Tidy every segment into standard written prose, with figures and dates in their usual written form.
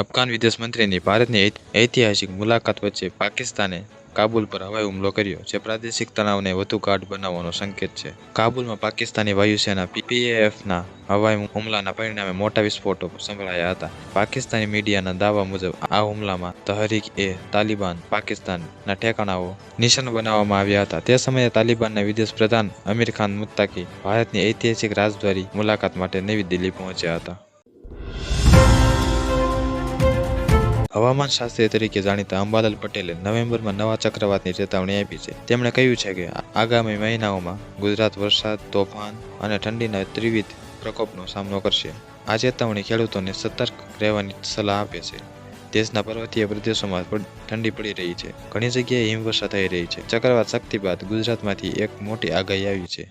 અફઘાન વિદેશ મંત્રીની ભારતની ઐતિહાસિક મુલાકાત વચ્ચે પાકિસ્તાને કાબુલ પર હવાઈ હુમલો કર્યો, જે પ્રાદેશિક તણાવને વધુ ગાઢ બનાવવાનો સંકેત છે. કાબુલમાં પાકિસ્તાની વાયુસેના PAFના હવાઈ હુમલાના પરિણામે મોટા વિસ્ફોટો સંભળાયા હતા. પાકિસ્તાની મીડિયાના દાવા મુજબ આ હુમલામાં તહરીક-એ-તાલિબાન પાકિસ્તાનના ઠેકાણાઓ નિશાન બનાવવામાં આવ્યા હતા. તે સમયે તાલિબાનના વિદેશ પ્રધાન અમીર ખાન મુત્તાકી ભારતની ઐતિહાસિક રાજદ્વારી મુલાકાત માટે નવી દિલ્હી પહોંચ્યા હતા. હવામાન શાસ્ત્રી તરીકે જાણીતા અંબાલાલ પટેલે નવેમ્બરમાં નવા ચક્રવાતની ચેતવણી આપી છે. તેમણે કહ્યું છે કે આગામી મહિનાઓમાં ગુજરાત વરસાદ, તોફાન અને ઠંડીના ત્રિવિધ પ્રકોપનો સામનો કરશે. આ ચેતવણી ખેડૂતોને સતર્ક રહેવાની સલાહ આપે છે. દેશના પર્વતીય પ્રદેશોમાં ઠંડી પડી રહી છે. ઘણી જગ્યાએ હિમવર્ષા થઈ રહી છે. ચક્રવાત શક્તિ બાદ ગુજરાતમાંથી એક મોટી આગાહી આવી છે.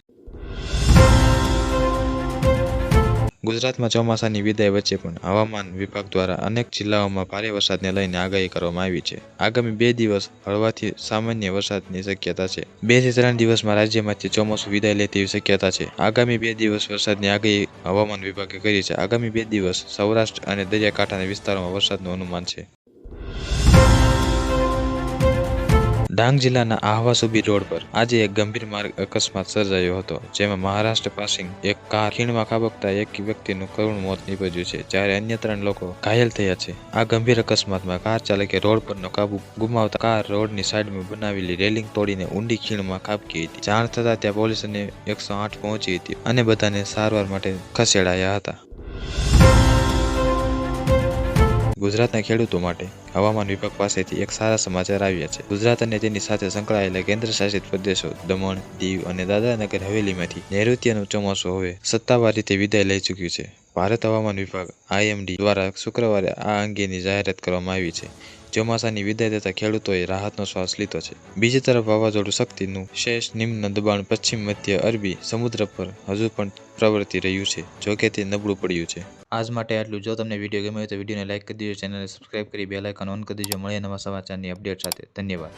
ગુજરાતમાં ચોમાસાની વિદાય વચ્ચે પણ હવામાન વિભાગ દ્વારા અનેક જિલ્લાઓમાં ભારે વરસાદને લઈને આગાહી કરવામાં આવી છે. આગામી 2 દિવસ હળવાથી સામાન્ય વરસાદની શક્યતા છે. 2 થી 3 દિવસમાં રાજ્યમાંથી ચોમાસું વિદાય લે તેવી શક્યતા છે. આગામી 2 દિવસ વરસાદની આગાહી હવામાન વિભાગે કરી છે. આગામી 2 દિવસ સૌરાષ્ટ્ર અને દરિયાકાંઠાના વિસ્તારોમાં વરસાદનું અનુમાન છે. ડાંગ જિલ્લાના આહવા સુબીર રોડ પર આજે એક ગંભીર માર્ગ અકસ્માત સર્જાયો હતો, જેમાં મહારાષ્ટ્ર પાસિંગ એક કાર ખીણમાં ખાબકતા એક વ્યક્તિનું કરુણ મોત નીપજ્યું છે, જ્યારે અન્ય 3 લોકો ઘાયલ થયા છે. આ ગંભીર અકસ્માતમાં કાર ચાલકે રોડ પરનો કાબુ ગુમાવતા કાર રોડની સાઈડમાં બનાવેલી રેલિંગ તોડીને ઊંડી ખીણમાં ખાબકી હતી. જાણ થતાં ત્યાં પોલીસ અને 108 પહોંચી હતી અને બધાને સારવાર માટે ખસેડાયા હતા. ગુજરાતના ખેડૂતો માટે હવામાન વિભાગ પાસેથી એક સારા સમાચાર આવ્યા છે. ગુજરાત અને તેની સાથે સંકળાયેલા કેન્દ્રશાસિત પ્રદેશો દમણ, દીવ અને દાદરાનગર હવેલીમાંથી નૈઋત્યનું ચોમાસું હવે સત્તાવાર રીતે વિદાય લઈ ચૂક્યું છે. ભારત હવામાન વિભાગ IMD દ્વારા શુક્રવારે આ અંગેની જાહેરાત કરવામાં આવી છે. ચોમાસાની વિદાય થતાં ખેડૂતોએ રાહતનો શ્વાસ લીધો છે. બીજી તરફ વાવાઝોડું શક્તિનું શેષ નિમ્ન દબાણ પશ્ચિમ મધ્ય અરબી સમુદ્ર પર હજુ પણ પ્રવર્તી રહ્યું છે, જોકે તે નબળું પડ્યું છે. આજ માટે આટલું. જો તમને વિડીયો ગમ્યો હોય તો વિડીયોને લાઇક કરી દેજો, ચેનલને સબસ્ક્રાઇબ કરી બેલ આઇકન ઓન કરી દેજો. મળીએ નવા સમાચારની અપડેટ સાથે. ધન્યવાદ.